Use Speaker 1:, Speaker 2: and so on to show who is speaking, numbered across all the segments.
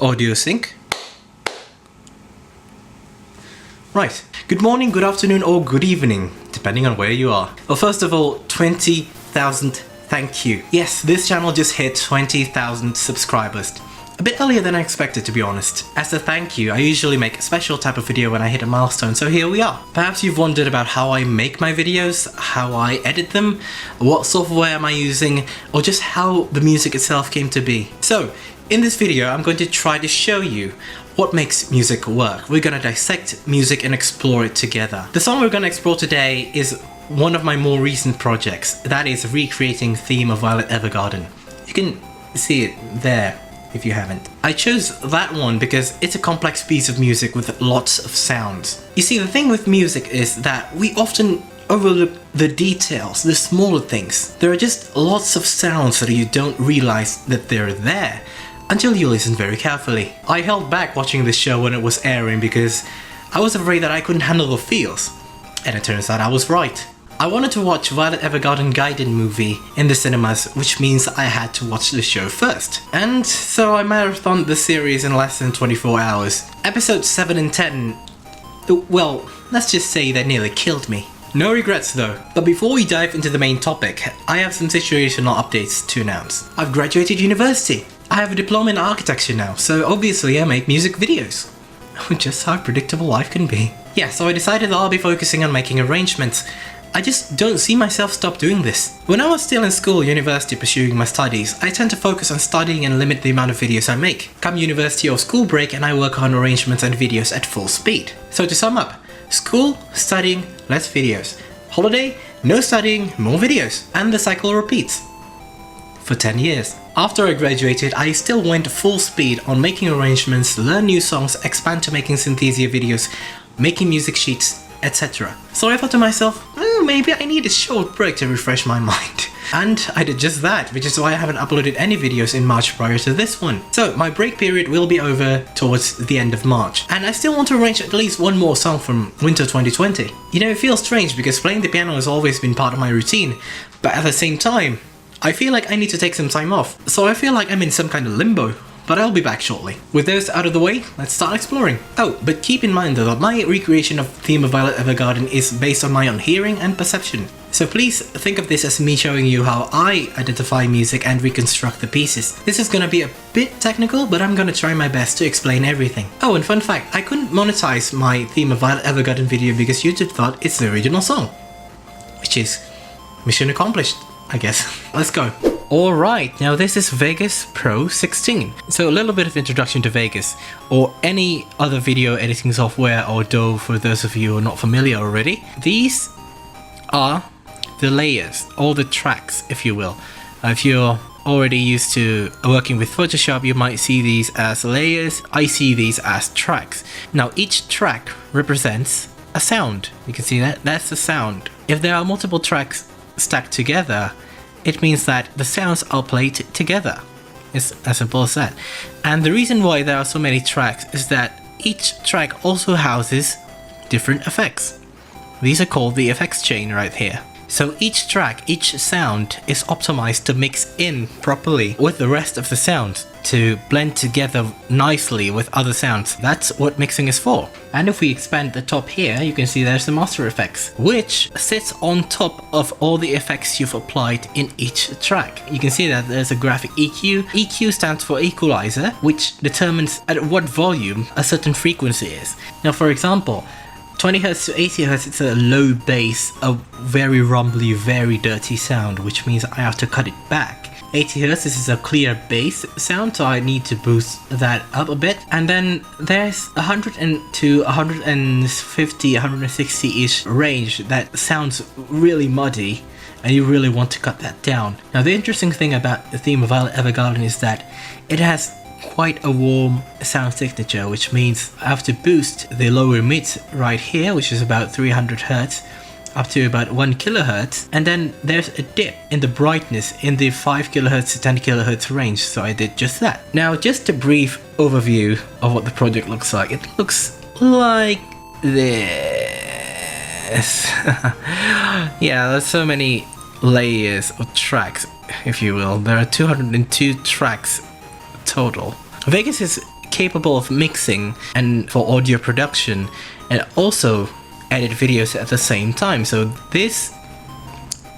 Speaker 1: Audio sync. Right. Good morning, good afternoon, or good evening, depending on where you are. Well, first of all, 20,000 thank you. Yes, this channel just hit 20,000 subscribers. A bit earlier than I expected, to be honest. As a thank you, I usually make a special type of video when I hit a milestone, so here we are. Perhaps you've wondered about how I make my videos, how I edit them, what software am I using, or just how the music itself came to be. So, in this video, I'm going to try to show you what makes music work. We're gonna dissect music and explore it together. The song we're gonna explore today is one of my more recent projects. That is recreating theme of Violet Evergarden. You can see it there if you haven't. I chose that one because it's a complex piece of music with lots of sounds. You see, the thing with music is that we often overlook the details, the smaller things. There are just lots of sounds that you don't realize that they're there until you listen very carefully. I held back watching this show when it was airing because I was afraid that I couldn't handle the feels. And it turns out I was right. I wanted to watch Violet Evergarden guided movie in the cinemas, which means I had to watch the show first. And so I marathoned the series in less than 24 hours. Episodes 7 and 10, well, let's just say they nearly killed me. No regrets though. But before we dive into the main topic, I have some situational updates to announce. I've graduated university. I have a diploma in architecture now, so obviously I make music videos. Just how predictable life can be. Yeah, so I decided that I'll be focusing on making arrangements. I just don't see myself stop doing this. When I was still in school, university, pursuing my studies, I tend to focus on studying and limit the amount of videos I make. Come university or school break and I work on arrangements and videos at full speed. So to sum up, school, studying, less videos. Holiday, no studying, more videos. And the cycle repeats. For 10 years. After I graduated, I still went full speed on making arrangements, learn new songs, expand to making synthesia videos, making music sheets, etc. So I thought to myself, maybe I need a short break to refresh my mind. And I did just that, which is why I haven't uploaded any videos in March prior to this one. So my break period will be over towards the end of March. And I still want to arrange at least one more song from winter 2020. You know, it feels strange because playing the piano has always been part of my routine, but at the same time, I feel like I need to take some time off, so I feel like I'm in some kind of limbo, but I'll be back shortly. With those out of the way, let's start exploring. Oh, but keep in mind though that my recreation of the theme of Violet Evergarden is based on my own hearing and perception. So please think of this as me showing you how I identify music and reconstruct the pieces. This is gonna be a bit technical, but I'm gonna try my best to explain everything. Oh, and fun fact, I couldn't monetize my theme of Violet Evergarden video because YouTube thought it's the original song. Which is mission accomplished, I guess. Let's go. Alright, now this is Vegas Pro 16. So a little bit of introduction to Vegas, or any other video editing software, or DAW for those of you who are not familiar already. These are the layers, or the tracks, if you will. If you're already used to working with Photoshop, you might see these as layers. I see these as tracks. Now each track represents a sound. You can see that, that's the sound. If there are multiple tracks stacked together, it means that the sounds are played together. It's as simple as that. And the reason why there are so many tracks is that each track also houses different effects. These are called the effects chain right here. So each track, each sound is optimized to mix in properly with the rest of the sounds, to blend together nicely with other sounds. That's what mixing is for. And if we expand the top here, you can see there's the master effects, which sits on top of all the effects you've applied in each track. You can see that there's a graphic EQ. EQ stands for equalizer, which determines at what volume a certain frequency is. Now, for example, 20 Hz to 80 Hz, it's a low bass, a very rumbly, very dirty sound, which means I have to cut it back. 80 Hz, this is a clear bass sound, so I need to boost that up a bit. And then there's 100 to 150, 160-ish range that sounds really muddy, and you really want to cut that down. Now the interesting thing about the theme of Violet Evergarden is that it has quite a warm sound signature, which means I have to boost the lower mids right here, which is about 300 Hz, up to about 1 kHz, and then there's a dip in the brightness in the 5 kHz to 10 kHz range, so I did just that. Now, just a brief overview of what the project looks like. It looks like this. Yeah, there's so many layers of tracks, if you will. There are 202 tracks total. Vegas is capable of mixing and for audio production, and also edit videos at the same time. So this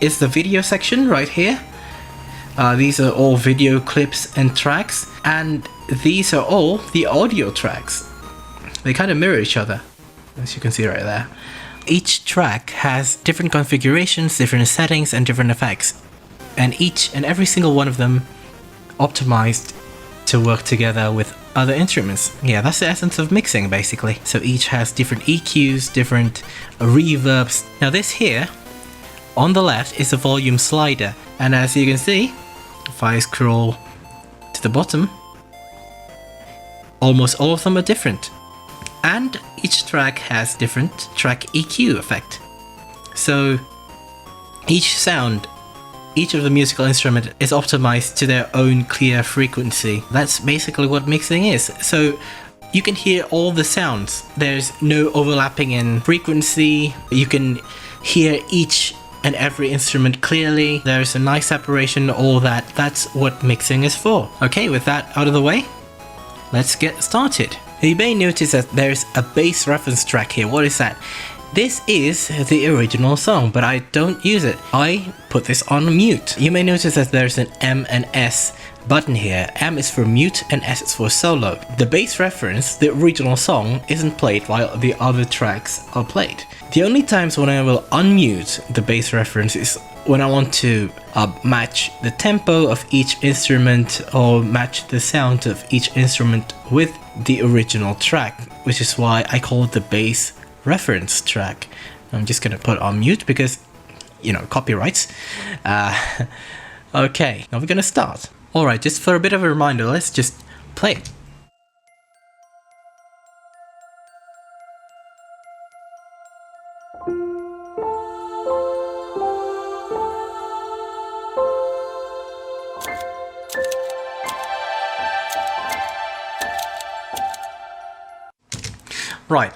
Speaker 1: is the video section right here. These are all video clips and tracks, and these are all the audio tracks. They kind of mirror each other, as you can see right there. Each track has different configurations, different settings, and different effects, and each and every single one of them optimized to work together with other instruments. Yeah, that's the essence of mixing, basically. So each has different EQs, different reverbs. Now this here, on the left, is a volume slider, and as you can see, if I scroll to the bottom, almost all of them are different. And each track has different track EQ effect. So each sound, each of the musical instrument is optimized to their own clear frequency. That's basically what mixing is. So you can hear all the sounds. There's no overlapping in frequency. You can hear each and every instrument clearly. There's a nice separation, all that. That's what mixing is for. Okay, with that out of the way, let's get started. You may notice that there's a bass reference track here. What is that? This is the original song, but I don't use it. I put this on mute. You may notice that there's an M and S button here. M is for mute and S is for solo. The bass reference, the original song, isn't played while the other tracks are played. The only times when I will unmute the bass reference is when I want to match the tempo of each instrument or match the sound of each instrument with the original track, which is why I call it the bass reference track. I'm just gonna put on mute because, you know, copyrights. Okay, now we're gonna start. Alright, just for a bit of a reminder, let's just play it. Right,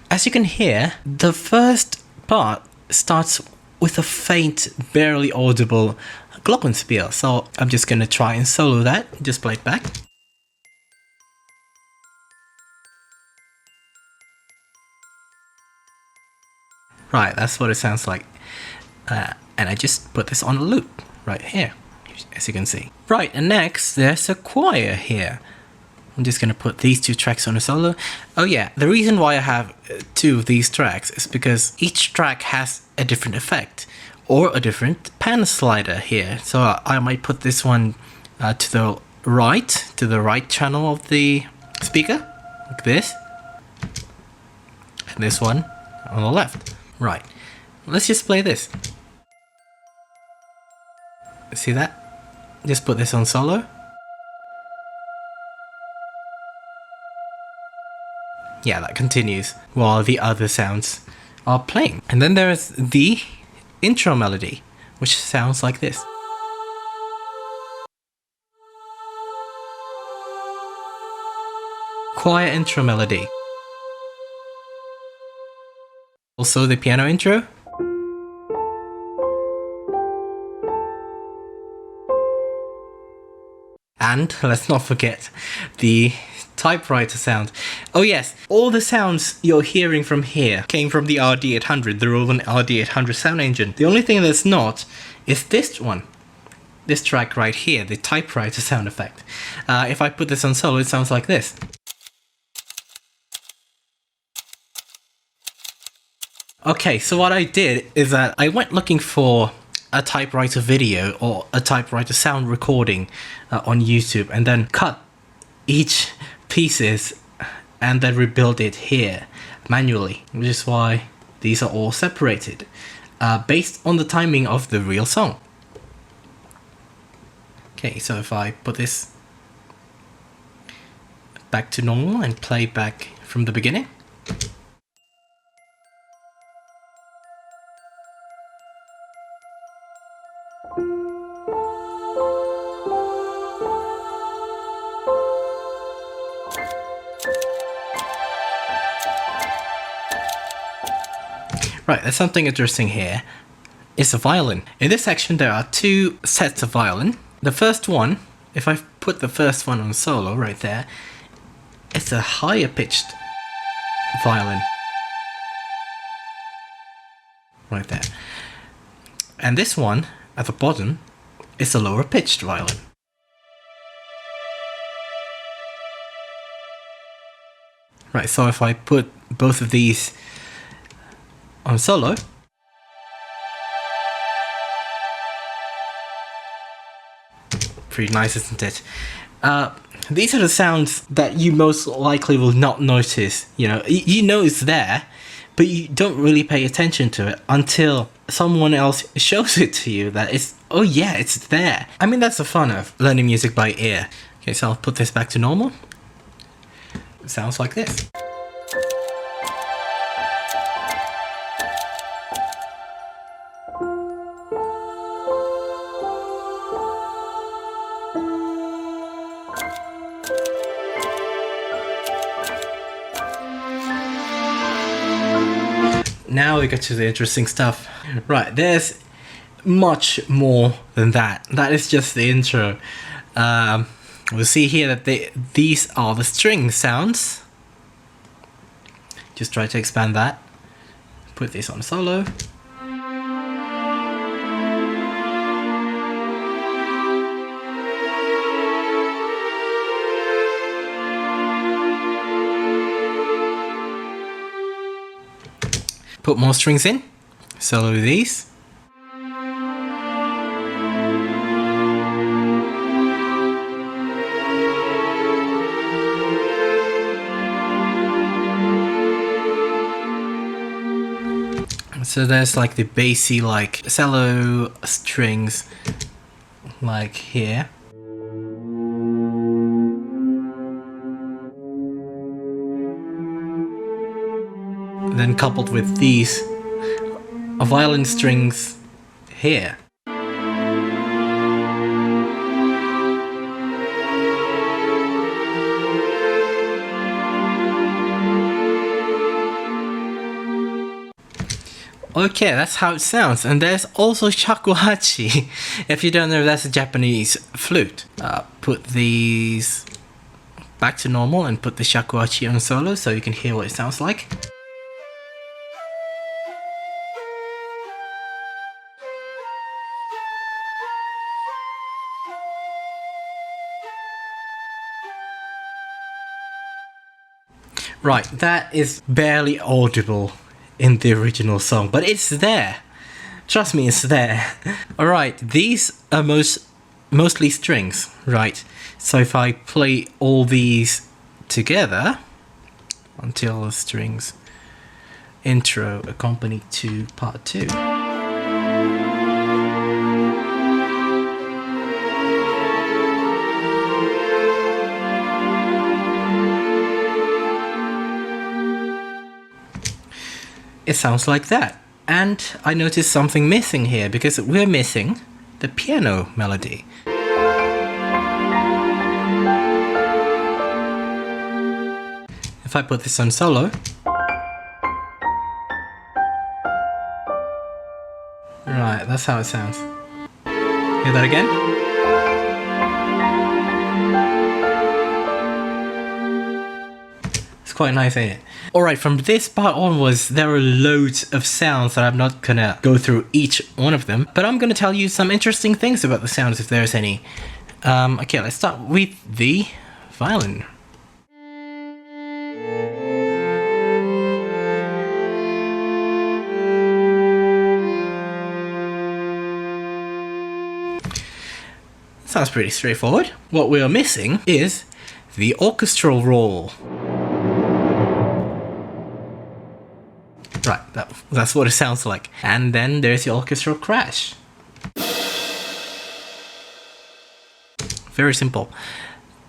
Speaker 1: as you can hear, the first part starts with a faint, barely audible glockenspiel. So I'm just gonna try and solo that, just play it back. Right, that's what it sounds like. And I just put this on a loop right here, as you can see. Right, and next there's a choir here. I'm just gonna put these two tracks on a solo. Oh yeah, the reason why I have two of these tracks is because each track has a different effect or a different pan slider here. So I might put this one to the right channel of the speaker, like this, and this one on the left. Right, let's just play this. See that? Just put this on solo. Yeah, that continues while the other sounds are playing. And then there is the intro melody, which sounds like this. Choir intro melody. Also the piano intro. And let's not forget the typewriter sound. Oh yes, all the sounds you're hearing from here came from the RD800, the Roland RD800 sound engine. The only thing that's not is this one. This track right here, the typewriter sound effect. If I put this on solo, it sounds like this. Okay, so what I did is that I went looking for a typewriter video or a typewriter sound recording on YouTube, and then cut each pieces and then rebuild it here manually, which is why these are all separated based on the timing of the real song. Okay, so if I put this back to normal and play back from the beginning. Right, there's something interesting here. It's a violin. In this section there are two sets of violin. The first one, if I put the first one on solo right there, it's a higher pitched violin. Right there. And this one, at the bottom, is a lower pitched violin. Right, so if I put both of these on solo, pretty nice, isn't it? These are the sounds that you most likely will not notice. You know it's there, but you don't really pay attention to it until someone else shows it to you that it's, oh yeah, it's there. I mean, that's the fun of learning music by ear. Okay, so I'll put this back to normal. It sounds like this. Now we get to the interesting stuff. Right, there's much more than that. That is just the intro. We'll see here that these are the string sounds. Just try to expand that. Put this on solo. Put more strings in, solo these. So there's like the bassy, like cello strings, like here. Then coupled with these violin strings here. Okay, that's how it sounds. And there's also shakuhachi. If you don't know, that's a Japanese flute. Put these back to normal and put the shakuhachi on solo so you can hear what it sounds like. Right, that is barely audible in the original song, but it's there. Trust me, it's there. Alright, these are mostly strings, right? So if I play all these together until the strings intro accompany to part 2. It sounds like that. And I noticed something missing here because we're missing the piano melody. If I put this on solo, right, that's how it sounds. Hear that again? Quite nice, ain't it? Alright, from this part onwards, there are loads of sounds that I'm not gonna go through each one of them, but I'm gonna tell you some interesting things about the sounds if there's any. Okay, let's start with the violin. Sounds pretty straightforward. What we are missing is the orchestral roll. Right, that's what it sounds like. And then there's the orchestral crash. Very simple.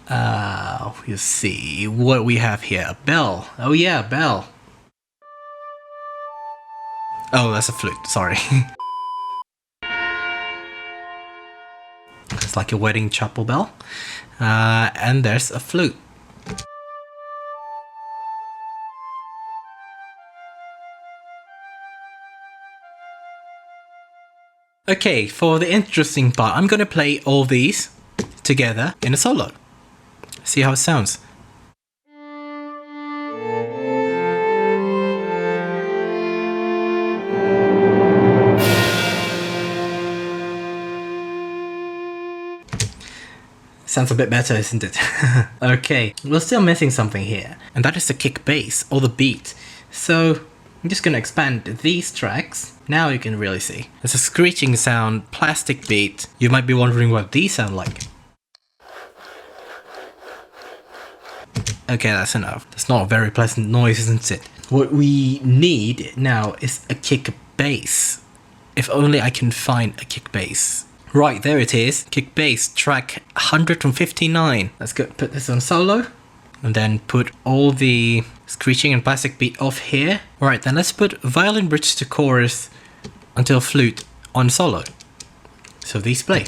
Speaker 1: We'll see what we have here. A bell. Oh yeah, a bell. Oh, that's a flute, sorry. It's like a wedding chapel bell. And there's a flute. Okay, for the interesting part, I'm gonna play all these together in a solo. See how it sounds. Sounds a bit better, isn't it? Okay, we're still missing something here, and that is the kick bass, or the beat. So I'm just gonna expand these tracks. Now you can really see. There's a screeching sound, plastic beat. You might be wondering what these sound like. Okay, that's enough. That's not a very pleasant noise, isn't it? What we need now is a kick bass. If only I can find a kick bass. Right, there it is. Kick bass, track 159. Let's go put this on solo. And then put all the screeching and plastic beat off here. Alright, then let's put violin bridge to chorus until flute on solo. So these play.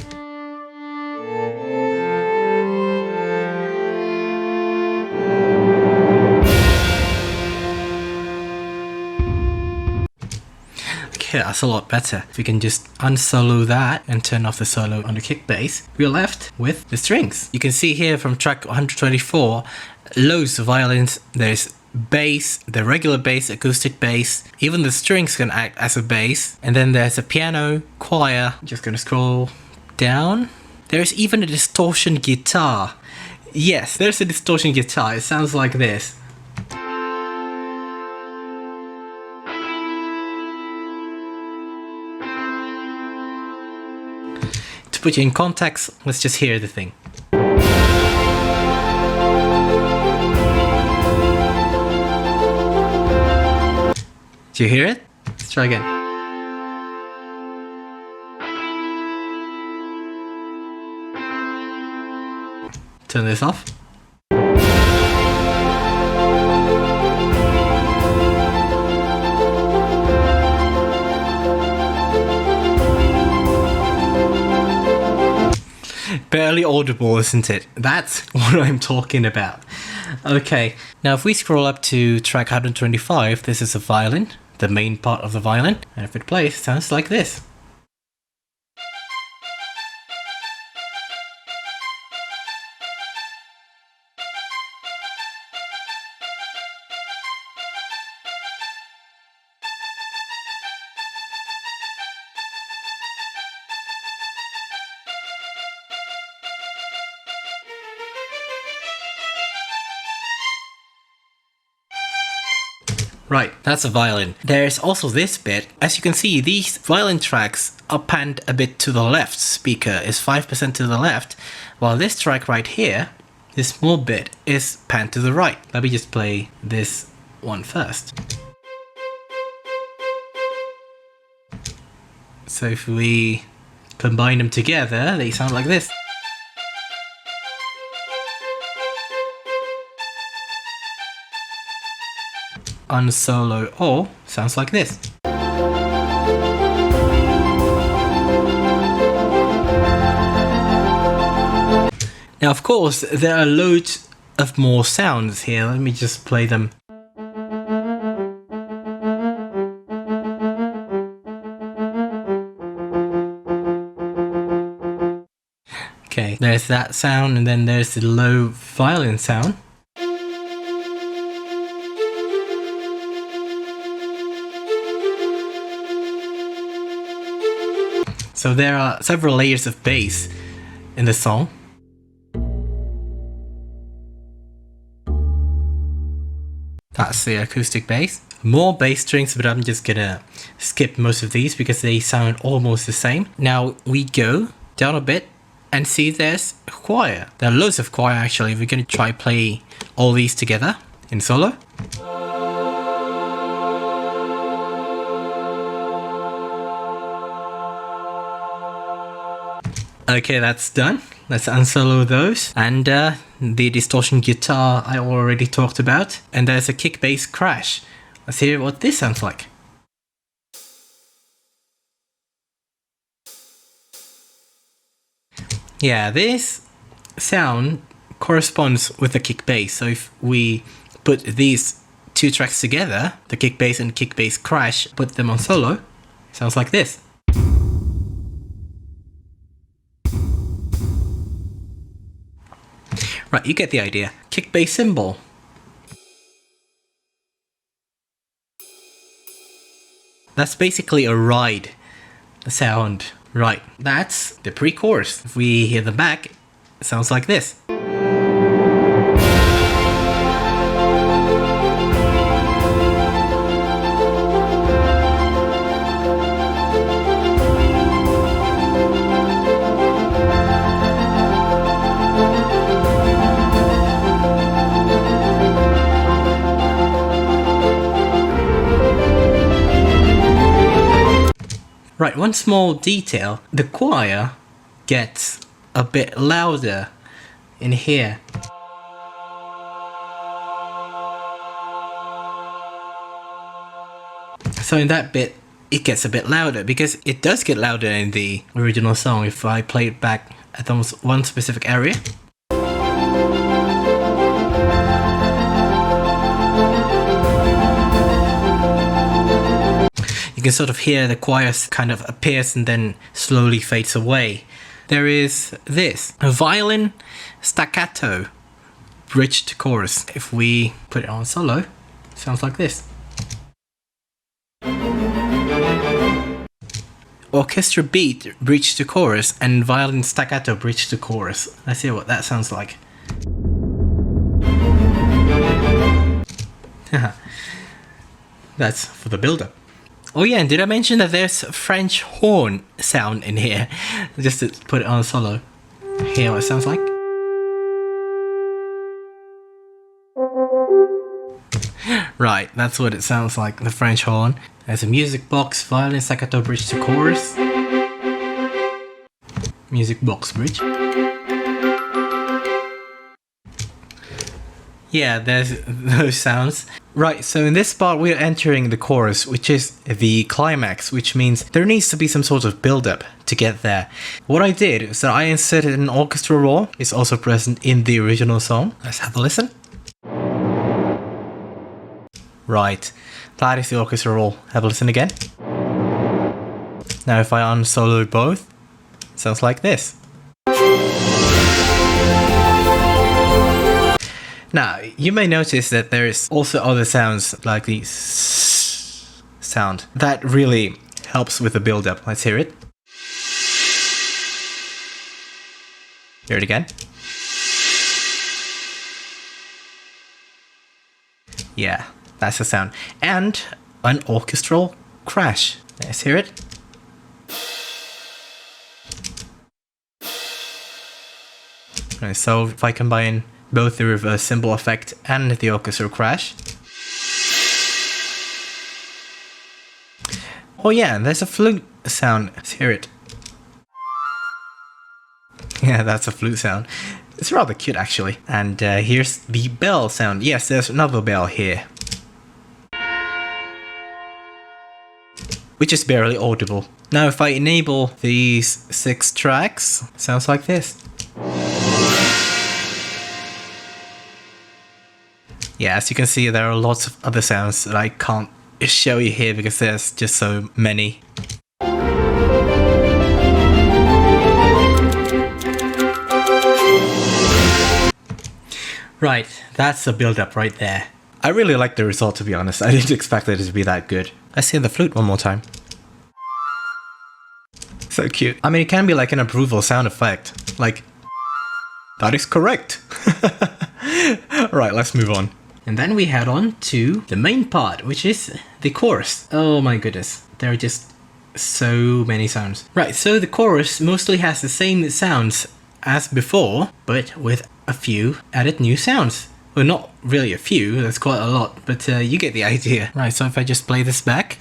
Speaker 1: Okay, that's a lot better. If we can just unsolo that and turn off the solo on the kick bass, we're left with the strings. You can see here from track 124, loads of violins. There's bass, the regular bass, acoustic bass, even the strings can act as a bass. And then there's a piano, choir. Just gonna scroll down. There's even a distortion guitar. Yes, there's a distortion guitar. It sounds like this. To put you in context, let's just hear the thing. Do you hear it? Let's try again. Turn this off. Barely audible, isn't it? That's what I'm talking about. Okay, now if we scroll up to track 125, this is a violin, the main part of the violin, and if it plays, it sounds like this. Right, that's a violin. There's also this bit. As you can see, these violin tracks are panned a bit to the left. Speaker is 5% to the left, while this track right here, this small bit, is panned to the right. Let me just play this one first. So if we combine them together, they sound like this. Unsolo all sounds like this. Now, of course, there are loads of more sounds here. Let me just play them. Okay, there's that sound, and then there's the low violin sound. So there are several layers of bass in the song. That's the acoustic bass. More bass strings, but I'm just gonna skip most of these because they sound almost the same. Now we go down a bit and see there's a choir. There are loads of choir actually. We're gonna try play all these together in solo. Okay, that's done. Let's unsolo those. And the distortion guitar I already talked about. And there's a kick bass crash. Let's hear what this sounds like. Yeah, this sound corresponds with the kick bass. So if we put these two tracks together, the kick bass and kick bass crash, put them on solo, sounds like this. Right, you get the idea. Kick bass cymbal. That's basically a ride sound. Right, that's the pre-chorus. If we hear the back, It sounds like this. Right, one small detail. The choir gets a bit louder in here. So in that bit, it gets a bit louder because it does get louder in the original song if I play it back at almost one specific area. You can sort of hear the choir kind of appears and then slowly fades away. There is this, a violin staccato bridge to chorus. If we put it on solo, it sounds like this. Orchestra beat bridge to chorus and violin staccato bridge to chorus. Let's hear what that sounds like. That's for the build-up. Oh yeah, and did I mention that there's a French horn sound in here? Just to put it on solo. Hear what it sounds like? Right, that's what it sounds like, the French horn. There's a music box, violin staccato bridge to chorus. Music box bridge. Yeah, there's those sounds. Right, so in this part we're entering the chorus, which is the climax, which means there needs to be some sort of build-up to get there. What I did is that I inserted an orchestra roll. It's also present in the original song. Let's have a listen. Right, that is the orchestra roll. Have a listen again. Now if I unsolo both, it sounds like this. Now, you may notice that there is also other sounds like the sound. That really helps with the build-up. Let's hear it. Hear it again. Yeah, that's the sound. And an orchestral crash. Let's hear it. Okay, so if I combine both the reverse cymbal effect and the orchestral crash. Oh yeah, and there's a flute sound. Let's hear it. Yeah, that's a flute sound. It's rather cute actually. And here's the bell sound. Yes, there's another bell here, which is barely audible. Now if I enable these 6 tracks, it sounds like this. Yeah, as you can see, there are lots of other sounds that I can't show you here because there's just so many. Right, that's a build-up right there. I really like the result, to be honest. I didn't expect it to be that good. Let's hear the flute one more time. So cute. I mean, it can be like an approval sound effect. Like, that is correct. Right, let's move on. And then we head on to the main part, which is the chorus. Oh my goodness, there are just so many sounds. Right, so the chorus mostly has the same sounds as before, but with a few added new sounds. Well, not really a few, that's quite a lot, but you get the idea. Right, so if I just play this back.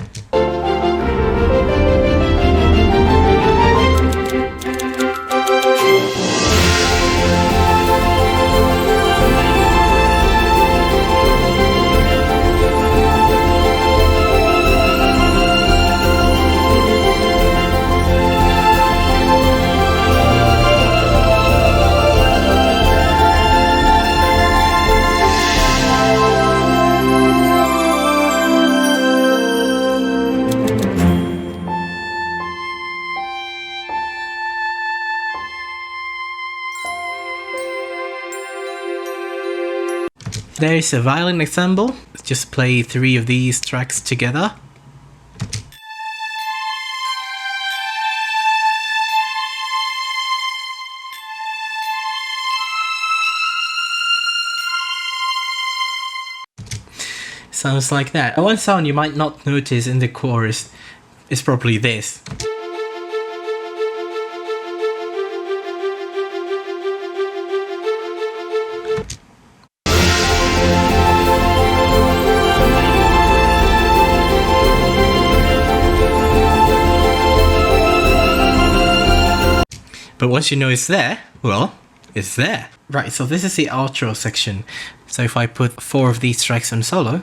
Speaker 1: There is a violin ensemble. Let's just play 3 of these tracks together. sounds like that. And one sound you might not notice in the chorus is probably this. But once you know it's there, well, it's there. Right, so this is the outro section. So if I put 4 of these tracks on solo.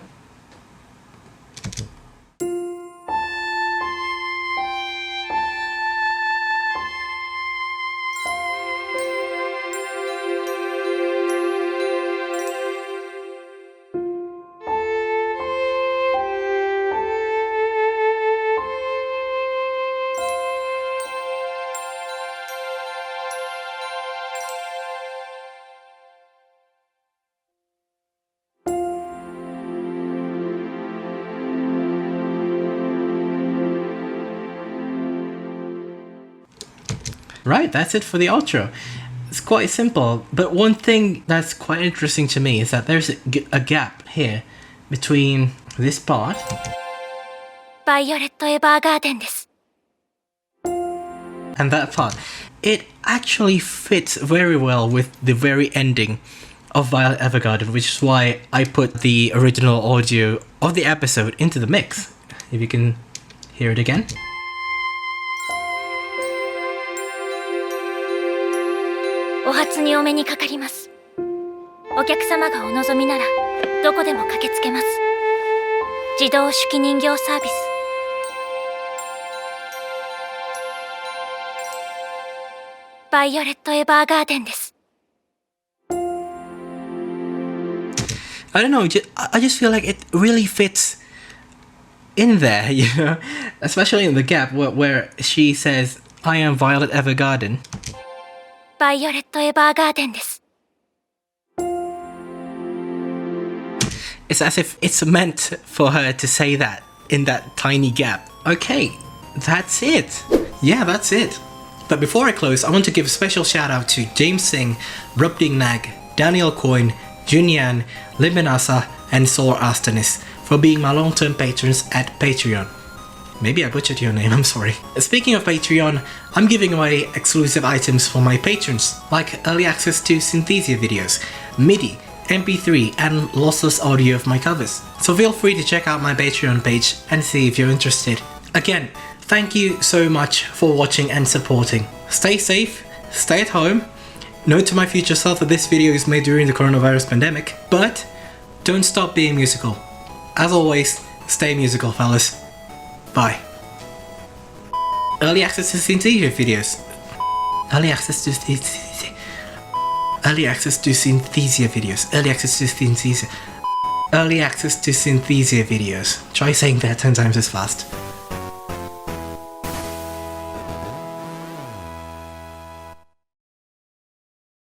Speaker 1: Right, that's it for the outro. It's quite simple, but one thing that's quite interesting to me is that there's a gap here between this part
Speaker 2: Violet Evergarden です。
Speaker 1: and that part. It actually fits very well with the very ending of Violet Evergarden, which is why I put the original audio of the episode into the mix. If you can hear it again.
Speaker 2: お初にお目にかかります。お客様がお望みならどこでも駆けつけます。自動手記人形サービス。バイオレット・エヴァーガーデンです。
Speaker 1: I don't know, I just feel like it really fits in there, you know? Especially in the gap where she says, I am Violet Evergarden.
Speaker 2: バイオレット・エヴァーガーデンです。
Speaker 1: It's as if it's meant for her to say that in that tiny gap. Okay, that's it. Yeah, that's it. But before I close, I want to give a special shout out to James Singh, Rubding Nag, Daniel Coyne, Junyan, Liminasa, and Sor Astanis for being my long-term patrons at Patreon. Maybe I butchered your name, I'm sorry. Speaking of Patreon, I'm giving away exclusive items for my patrons, like early access to Synthesia videos, MIDI, MP3 and lossless audio of my covers. So feel free to check out my Patreon page and see if you're interested. Again, thank you so much for watching and supporting. Stay safe, stay at home. Note to my future self that this video is made during the coronavirus pandemic, but don't stop being musical. As always, stay musical, fellas. Bye. Early access to Synthesia videos. Early access to Synthesia. Early access to Synthesia videos. Early access to Synthesia. Early access to Synthesia videos. Try saying that 10 times as fast.